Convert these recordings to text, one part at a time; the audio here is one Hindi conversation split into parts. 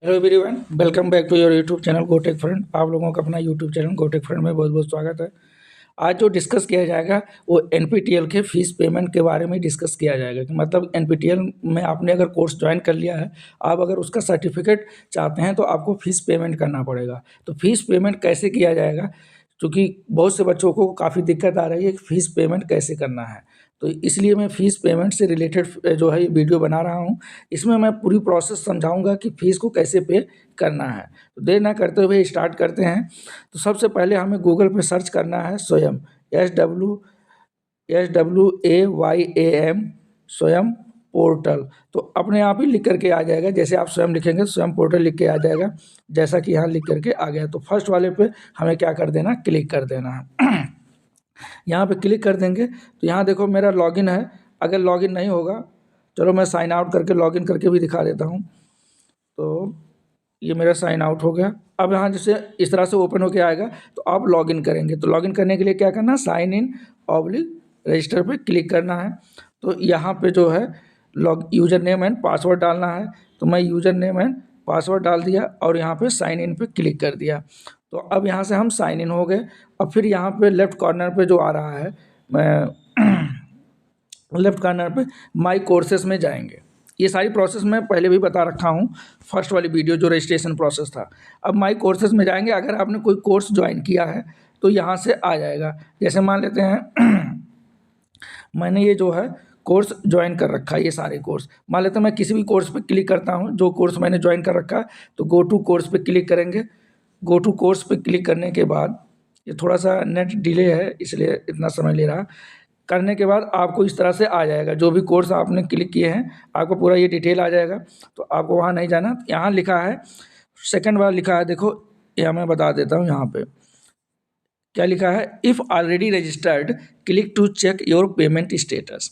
Hello everyone, welcome back to your YouTube channel GoTech friend. आप लोगों का अपना यूट्यूब चैनल गोटेक फ्रेंड में बहुत बहुत स्वागत है। आज जो डिस्कस किया जाएगा वो एनपीटीईएल के फीस पेमेंट के बारे में डिस्कस किया जाएगा कि मतलब एनपीटीईएल में आपने अगर कोर्स ज्वाइन कर लिया है, आप अगर उसका सर्टिफिकेट चाहते हैं तो आपको फ़ीस पेमेंट करना पड़ेगा। तो फीस पेमेंट कैसे किया जाएगा, क्योंकि बहुत से बच्चों को काफ़ी दिक्कत आ रही है कि फ़ीस पेमेंट कैसे करना है। तो इसलिए मैं फ़ीस पेमेंट से रिलेटेड जो है ये वीडियो बना रहा हूँ। इसमें मैं पूरी प्रोसेस समझाऊंगा कि फ़ीस को कैसे पे करना है। तो देर ना करते हुए स्टार्ट करते हैं। तो सबसे पहले हमें गूगल पे सर्च करना है स्वयं, SWAYAM स्वयं पोर्टल। तो अपने आप ही लिख करके आ जाएगा। जैसे आप स्वयं लिखेंगे स्वयं पोर्टल लिख के आ जाएगा, जैसा कि यहाँ लिख करके आ गया। तो फर्स्ट वाले पे हमें क्या कर देना, क्लिक कर देना है। यहाँ पे क्लिक कर देंगे तो यहाँ देखो मेरा लॉगिन है। अगर लॉगिन नहीं होगा, चलो मैं साइन आउट करके लॉगिन करके भी दिखा देता हूँ। तो ये मेरा साइन आउट हो गया। अब यहाँ जैसे इस तरह से ओपन होके आएगा तो आप लॉगिन करेंगे। तो लॉगिन करने के लिए क्या करना है, साइन इन ऑब्लिक रजिस्टर पे क्लिक करना है। तो यहाँ पे जो है यूज़र नेम एंड पासवर्ड डालना है। तो मैं यूज़र नेम एंड पासवर्ड डाल दिया और यहाँ पे साइन इन पे क्लिक कर दिया। तो अब यहाँ से हम साइन इन हो गए। अब फिर यहाँ पे लेफ़्ट कॉर्नर पे जो आ रहा है, मैं लेफ़्ट कॉर्नर पे माई कोर्सेस में जाएंगे। ये सारी प्रोसेस मैं पहले भी बता रखा हूँ, फर्स्ट वाली वीडियो जो रजिस्ट्रेशन प्रोसेस था। अब माई कोर्सेस में जाएंगे। अगर आपने कोई कोर्स ज्वाइन किया है तो यहाँ से आ जाएगा। जैसे मान लेते हैं मैंने ये जो है कोर्स ज्वाइन कर रखा है, ये सारे कोर्स मान लेते हैं। मैं किसी भी कोर्स पे क्लिक करता हूँ, जो कोर्स मैंने ज्वाइन कर रखा है, तो गो टू कोर्स पे क्लिक करेंगे। गो टू कोर्स पे क्लिक करने के बाद ये थोड़ा सा नेट डिले है इसलिए इतना समय ले रहा। करने के बाद आपको इस तरह से आ जाएगा, जो भी कोर्स आपने क्लिक किए हैं आपको पूरा ये डिटेल आ जाएगा। तो आपको वहाँ नहीं जाना। यहाँ लिखा है, सेकंड वाला लिखा है, देखो यह मैं बता देता हूँ। यहाँ पे क्या लिखा है, if already registered click to check your payment status.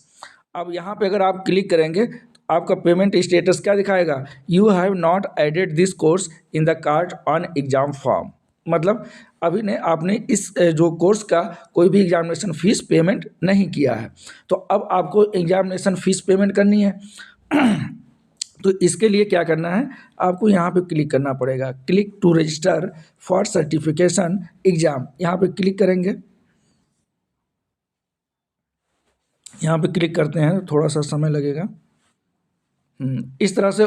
अब यहाँ पे अगर आप क्लिक करेंगे तो आपका पेमेंट स्टेटस क्या दिखाएगा, you have not added this course in the cart on exam form. मतलब अभी ने आपने इस जो कोर्स का कोई भी एग्जामिनेशन फ़ीस पेमेंट नहीं किया है। तो अब आपको एग्जामिनेशन फ़ीस पेमेंट करनी है। तो इसके लिए क्या करना है, आपको यहाँ पे क्लिक करना पड़ेगा, click to register for certification exam. यहाँ पे क्लिक करेंगे। यहाँ पे क्लिक करते हैं, थोड़ा सा समय लगेगा। इस तरह से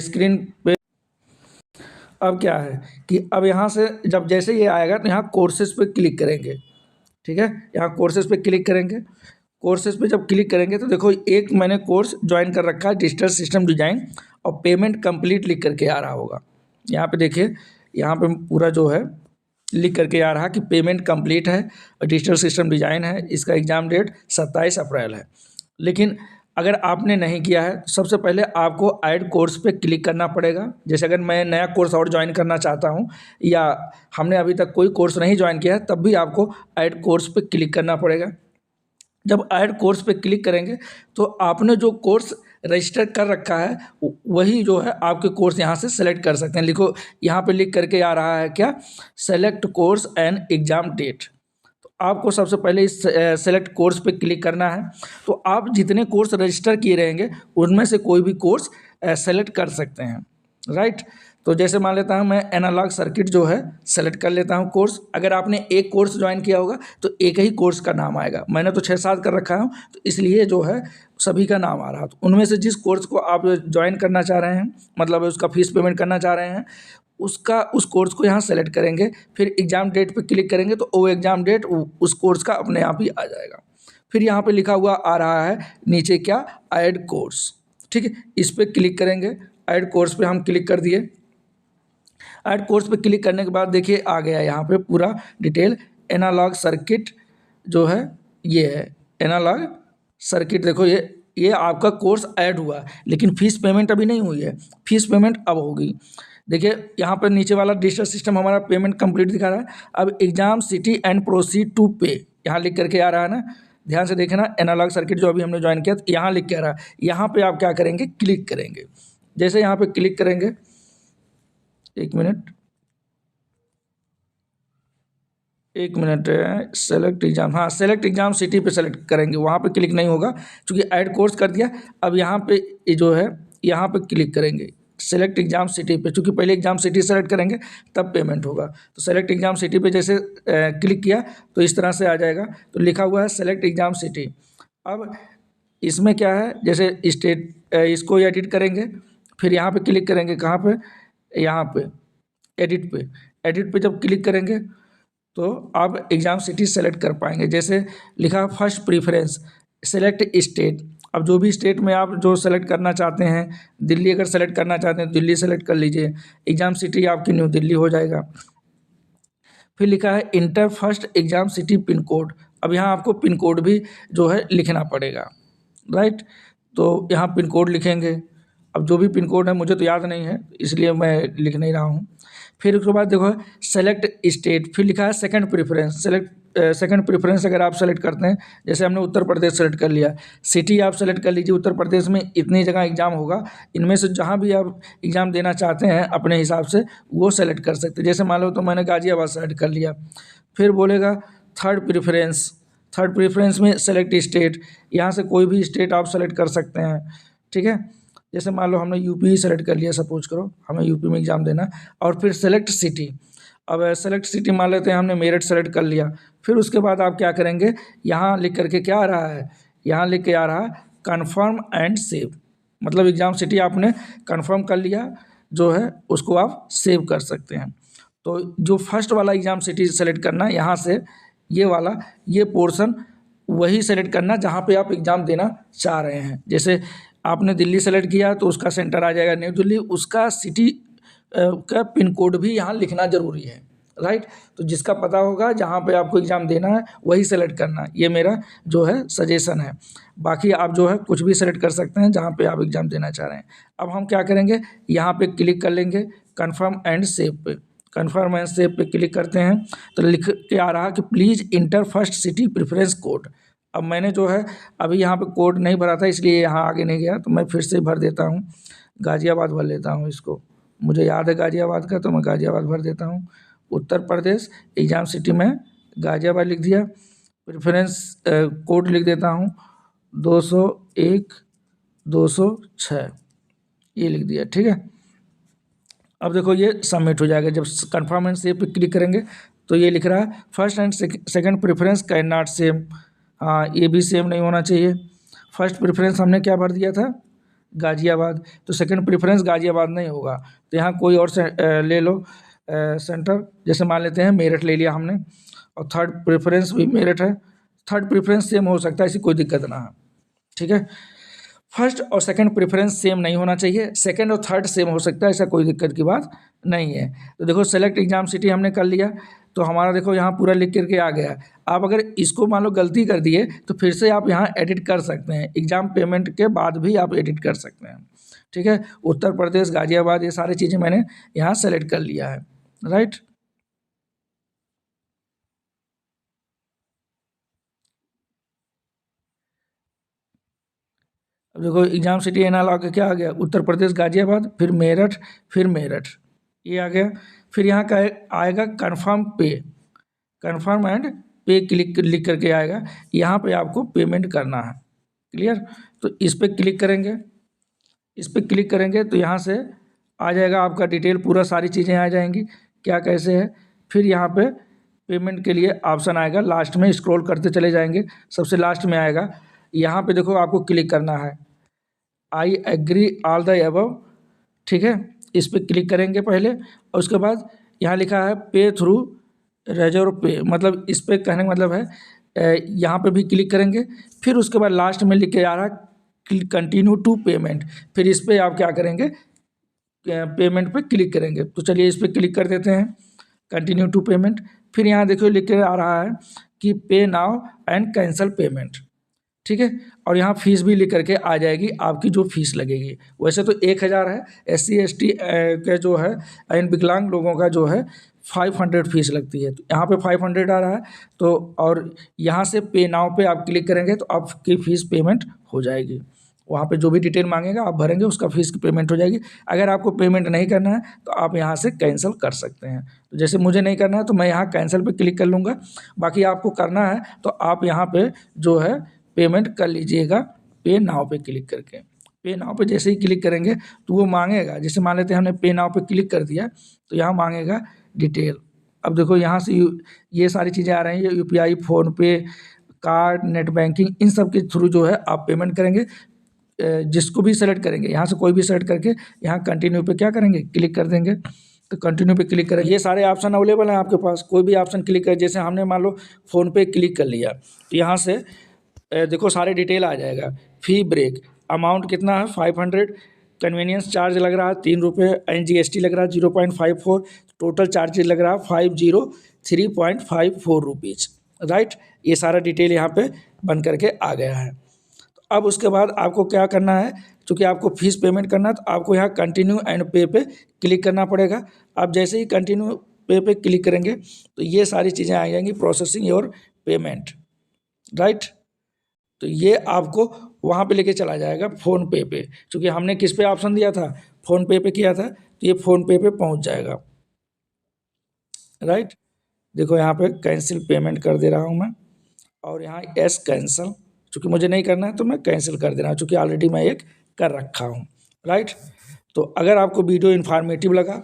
स्क्रीन पे अब क्या है कि अब यहाँ से जब जैसे ये आएगा तो यहाँ कोर्सेज़ पे क्लिक करेंगे। ठीक है, यहाँ कोर्सेज़ पे क्लिक करेंगे। कोर्सेज़ पे जब क्लिक करेंगे तो देखो एक मैंने कोर्स ज्वाइन कर रखा है, डिजिटल सिस्टम डिज़ाइन, और पेमेंट कंप्लीट लिख करके आ रहा होगा। यहाँ पे देखिए, यहाँ पे पूरा जो है लिख करके आ रहा कि पेमेंट कंप्लीट है और डिजिटल सिस्टम डिज़ाइन है। इसका एग्ज़ाम डेट 27 अप्रैल है। लेकिन अगर आपने नहीं किया है तो सबसे पहले आपको ऐड कोर्स पे क्लिक करना पड़ेगा। जैसे अगर मैं नया कोर्स और ज्वाइन करना चाहता हूँ या हमने अभी तक कोई कोर्स नहीं ज्वाइन किया है, तब भी आपको ऐड कोर्स पे क्लिक करना पड़ेगा। जब ऐड कोर्स पे क्लिक करेंगे तो आपने जो कोर्स रजिस्टर कर रखा है वही जो है आपके कोर्स यहाँ से सेलेक्ट कर सकते हैं। लिखो, यहाँ पे लिख करके आ रहा है क्या, select course and exam date. तो आपको सबसे पहले इस सेलेक्ट कोर्स पे क्लिक करना है। तो आप जितने कोर्स रजिस्टर किए रहेंगे उनमें से कोई भी कोर्स सेलेक्ट कर सकते हैं, राइट। तो जैसे मान लेता हूँ मैं एनालॉग सर्किट जो है सेलेक्ट कर लेता हूँ कोर्स। अगर आपने एक कोर्स ज्वाइन किया होगा तो एक ही कोर्स का नाम आएगा। मैंने तो 6-7 कर रखा हूँ तो इसलिए जो है सभी का नाम आ रहा। तो उनमें से जिस कोर्स को आप ज्वाइन करना चाह रहे हैं, मतलब उसका फ़ीस पेमेंट करना चाह रहे हैं, उस कोर्स को यहाँ सेलेक्ट करेंगे। फिर एग्ज़ाम डेट पे क्लिक करेंगे तो वो एग्ज़ाम डेट उस कोर्स का अपने आप ही आ जाएगा। फिर यहाँ पे लिखा हुआ आ रहा है नीचे क्या, ऐड कोर्स। ठीक है, इस पर क्लिक करेंगे। ऐड कोर्स पे हम क्लिक कर दिए। ऐड कोर्स पे क्लिक करने के बाद देखिए आ गया यहाँ पे पूरा डिटेल। एनालॉग सर्किट जो है ये है एनालॉग सर्किट। देखो ये आपका कोर्स ऐड हुआ, लेकिन फ़ीस पेमेंट अभी नहीं हुई है। फ़ीस पेमेंट अब होगी। देखिए यहाँ पर नीचे वाला डिजिटल सिस्टम हमारा पेमेंट कंप्लीट दिखा रहा है। अब exam city and proceed to pay यहाँ लिख करके आ रहा है ना, ध्यान से देखना। एनालॉग सर्किट जो अभी हमने ज्वाइन किया तो यहाँ लिख के आ रहा है। यहाँ पे आप क्या करेंगे, क्लिक करेंगे। जैसे यहाँ पे क्लिक करेंगे, एक मिनट सेलेक्ट एग्ज़ाम, हाँ सेलेक्ट एग्ज़ाम सिटी पे सेलेक्ट करेंगे। वहाँ पे क्लिक नहीं होगा क्योंकि ऐड कोर्स कर दिया। अब यहाँ पे जो है यहाँ पे क्लिक करेंगे। सेलेक्ट एग्ज़ाम सिटी पे, चूँकि पहले एग्ज़ाम सिटी सेलेक्ट करेंगे तब पेमेंट होगा। तो सेलेक्ट एग्ज़ाम सिटी पे जैसे क्लिक किया तो इस तरह से आ जाएगा। तो लिखा हुआ है सेलेक्ट एग्ज़ाम सिटी। अब इसमें क्या है, जैसे स्टेट इसको एडिट करेंगे, फिर यहाँ पे क्लिक करेंगे, कहाँ पे, यहाँ पे एडिट पे। एडिट पे जब क्लिक करेंगे तो आप एग्ज़ाम सिटी सेलेक्ट कर पाएंगे। जैसे लिखा फर्स्ट प्रीफरेंस सेलेक्ट स्टेट। अब जो भी स्टेट में आप जो सेलेक्ट करना चाहते हैं, दिल्ली अगर सेलेक्ट करना चाहते हैं दिल्ली सेलेक्ट कर लीजिए, एग्ज़ाम सिटी आपकी न्यू दिल्ली हो जाएगा। फिर लिखा है inter first exam city pin code. अब यहाँ आपको पिन कोड भी जो है लिखना पड़ेगा, राइट। तो यहाँ पिन कोड लिखेंगे। अब जो भी पिन कोड है मुझे तो याद नहीं है इसलिए मैं लिख नहीं रहा हूँ। फिर उसके बाद देखो सेलेक्ट स्टेट, फिर लिखा है सेकंड प्रेफरेंस। सेकंड प्रेफरेंस अगर आप सेलेक्ट करते हैं, जैसे हमने उत्तर प्रदेश सेलेक्ट कर लिया, सिटी आप सेलेक्ट कर लीजिए। उत्तर प्रदेश में इतनी जगह एग्ज़ाम होगा, इनमें से जहाँ भी आप एग्ज़ाम देना चाहते हैं अपने हिसाब से वो सेलेक्ट कर सकते हैं। जैसे मान लो तो मैंने गाज़ियाबाद सेलेक्ट कर लिया। फिर बोलेगा थर्ड प्रेफरेंस। थर्ड प्रेफरेंस में सेलेक्ट स्टेट, यहाँ से कोई भी स्टेट आप सेलेक्ट कर सकते हैं, ठीक है। जैसे मान लो हमने यूपी ही सेलेक्ट कर लिया, सपोज करो हमें यूपी में एग्ज़ाम देना है। और फिर सेलेक्ट सिटी। अब सेलेक्ट सिटी मान लेते हैं हमने मेरठ सेलेक्ट कर लिया। फिर उसके बाद आप क्या करेंगे, यहाँ लिख करके क्या आ रहा है, यहाँ लिख के आ रहा है कन्फर्म एंड सेव। मतलब एग्ज़ाम सिटी आपने कन्फर्म कर लिया, जो है उसको आप सेव कर सकते हैं। तो जो फर्स्ट वाला एग्ज़ाम सिटी सेलेक्ट करना है, यहाँ से ये वाला ये पोर्शन वही सेलेक्ट करना जहाँ पे आप एग्ज़ाम देना चाह रहे हैं। जैसे आपने दिल्ली सेलेक्ट किया तो उसका सेंटर आ जाएगा न्यू दिल्ली, उसका सिटी का पिन कोड भी यहाँ लिखना ज़रूरी है, राइट। तो जिसका पता होगा जहाँ पे आपको एग्ज़ाम देना है वही सेलेक्ट करना है, ये मेरा जो है सजेशन है। बाकी आप जो है कुछ भी सेलेक्ट कर सकते हैं जहाँ पे आप एग्ज़ाम देना चाह रहे हैं। अब हम क्या करेंगे, यहाँ पे क्लिक कर लेंगे कन्फर्म एंड सेव पे। कन्फर्म एंड सेव पे क्लिक करते हैं तो लिख के आ रहा कि please inter first city preference code. अब मैंने जो है अभी यहाँ पे कोड नहीं भरा था इसलिए यहाँ आगे नहीं गया, तो मैं फिर से भर देता हूँ। गाज़ियाबाद भर लेता हूँ इसको, मुझे याद है गाज़ियाबाद का, तो मैं गाज़ियाबाद भर देता हूँ। उत्तर प्रदेश एग्ज़ाम सिटी में गाज़ियाबाद लिख दिया। प्रेफरेंस कोड लिख देता हूँ 201 206, ये लिख दिया, ठीक है। अब देखो ये सबमिट हो जाएगा। जब कन्फर्म एंड सेव पे क्लिक करेंगे तो ये लिख रहा है first and second preference can not same. हाँ, ये भी सेम नहीं होना चाहिए। फर्स्ट प्रेफरेंस हमने क्या भर दिया था, गाज़ियाबाद, तो सेकंड प्रेफरेंस गाज़ियाबाद नहीं होगा। तो यहाँ कोई और ले लो सेंटर, जैसे मान लेते हैं मेरठ ले लिया हमने, और थर्ड प्रेफरेंस भी मेरठ है। थर्ड प्रेफरेंस सेम हो सकता है, ऐसी कोई दिक्कत ना है, ठीक है। फर्स्ट और सेकंड प्रेफरेंस सेम नहीं होना चाहिए, सेकंड और थर्ड सेम हो सकता है, ऐसा कोई दिक्कत की बात नहीं है। तो देखो सेलेक्ट एग्ज़ाम सिटी हमने कर लिया, तो हमारा देखो यहाँ पूरा लिख करके आ गया। आप अगर इसको मान लो गलती कर दिए तो फिर से आप यहाँ एडिट कर सकते हैं, एग्ज़ाम पेमेंट के बाद भी आप एडिट कर सकते हैं, ठीक है। उत्तर प्रदेश गाज़ियाबाद ये सारी चीज़ें मैंने यहाँ सेलेक्ट कर लिया है, राइट। अब देखो एग्ज़ाम सिटी एनालॉग क्या आ गया, उत्तर प्रदेश गाज़ियाबाद, फिर मेरठ ये आ गया। फिर यहाँ का आएगा कन्फर्म पे, कन्फर्म एंड पे क्लिक लिख करके आएगा, यहाँ पे आपको पेमेंट करना है, क्लियर। तो इस पर क्लिक करेंगे, इस पर क्लिक करेंगे तो यहाँ से आ जाएगा आपका डिटेल, पूरा सारी चीज़ें आ जाएंगी क्या कैसे है। फिर यहाँ पे पेमेंट के लिए ऑप्शन आएगा, लास्ट में स्क्रॉल करते चले जाएंगे, सबसे लास्ट में आएगा। यहाँ पे देखो आपको क्लिक करना है I agree all the above, ठीक है। इस पर क्लिक करेंगे पहले, और उसके बाद यहाँ लिखा है पे थ्रू रेजर पे, मतलब इस पर कहने का मतलब है यहाँ पे भी क्लिक करेंगे। फिर उसके बाद लास्ट में लिख के आ रहा है कंटिन्यू टू पेमेंट, फिर इस पर आप क्या करेंगे, पेमेंट पे क्लिक करेंगे। तो चलिए इस पर क्लिक कर देते हैं, कंटिन्यू टू पेमेंट। फिर यहाँ देखो लिख के आ रहा है कि पे नाउ एंड कैंसल पेमेंट, ठीक है। और यहाँ फीस भी लिख करके आ जाएगी, आपकी जो फीस लगेगी। वैसे तो 1000 है, SC ST के जो है एंड विकलांग लोगों का जो है 500 फीस लगती है, तो यहाँ पे 500 आ रहा है। तो और यहाँ से पे नाउ पे आप क्लिक करेंगे तो आपकी फ़ीस पेमेंट हो जाएगी। वहाँ पे जो भी डिटेल मांगेगा आप भरेंगे, उसका फीस की पेमेंट हो जाएगी। अगर आपको पेमेंट नहीं करना है तो आप यहाँ से कैंसिल कर सकते हैं। तो जैसे मुझे नहीं करना है तो मैं यहाँ कैंसिल पे क्लिक कर लूँगा। बाकी आपको करना है तो आप यहाँ पे जो है पेमेंट कर लीजिएगा पे नाउ पे क्लिक करके। पे नाउ पे जैसे ही क्लिक करेंगे तो वो मांगेगा, जैसे मान लेते हैं हमने पे नाउ पे क्लिक कर दिया तो यहाँ मांगेगा डिटेल। अब देखो यहाँ से ये सारी चीज़ें आ रही हैं, UPI, PhonePe, card, net banking, इन सब के थ्रू जो है आप पेमेंट करेंगे। जिसको भी सेलेक्ट करेंगे, यहाँ से कोई भी सेलेक्ट करके यहाँ कंटिन्यू पे क्या करेंगे, क्लिक कर देंगे। तो कंटिन्यू पे क्लिक करेंगे, ये सारे ऑप्शन अवेलेबल हैं आपके पास, कोई भी ऑप्शन क्लिक कर, जैसे हमने मान लो फ़ोन पे क्लिक कर लिया तो यहाँ से देखो सारे डिटेल आ जाएगा। फ़ी ब्रेक, अमाउंट कितना है 500, कन्वीनियंस चार्ज लग रहा है 3 रुपये, NGST लग रहा है 0.54, टोटल चार्जेज लग रहा है 503.54 रुपीज़, राइट। ये सारा डिटेल यहाँ पे बन करके आ गया है। अब उसके बाद आपको क्या करना है, चूँकि आपको फ़ीस पेमेंट करना है तो आपको यहाँ कंटिन्यू एंड पे पे क्लिक करना पड़ेगा। आप जैसे ही कंटिन्यू पे पे क्लिक करेंगे तो ये सारी चीज़ें आ जाएंगी, प्रोसेसिंग योर पेमेंट, राइट। तो ये आपको वहाँ पे लेके चला जाएगा फ़ोनपे पे, चूँकि हमने किस पे ऑप्शन दिया था, फ़ोनपे पे किया था, तो ये फ़ोनपे पे पहुँच जाएगा, राइट। देखो यहाँ पे कैंसिल पेमेंट कर दे रहा हूँ मैं, और यहाँ यस कैंसल, चूँकि मुझे नहीं करना है तो मैं कैंसिल कर दे रहा हूँ, चूँकि ऑलरेडी मैं एक कर रखा हूँ, राइट। तो अगर आपको वीडियो इन्फॉर्मेटिव लगा,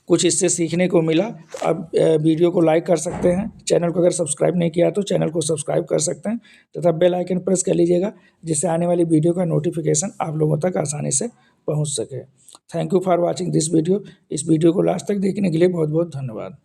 कुछ इससे सीखने को मिला, तो आप वीडियो को लाइक कर सकते हैं। चैनल को अगर सब्सक्राइब नहीं किया तो चैनल को सब्सक्राइब कर सकते हैं तथा बेल आइकन प्रेस कर लीजिएगा, जिससे आने वाली वीडियो का नोटिफिकेशन आप लोगों तक आसानी से पहुंच सके। Thank you for watching this video. इस वीडियो को लास्ट तक देखने के लिए बहुत बहुत धन्यवाद।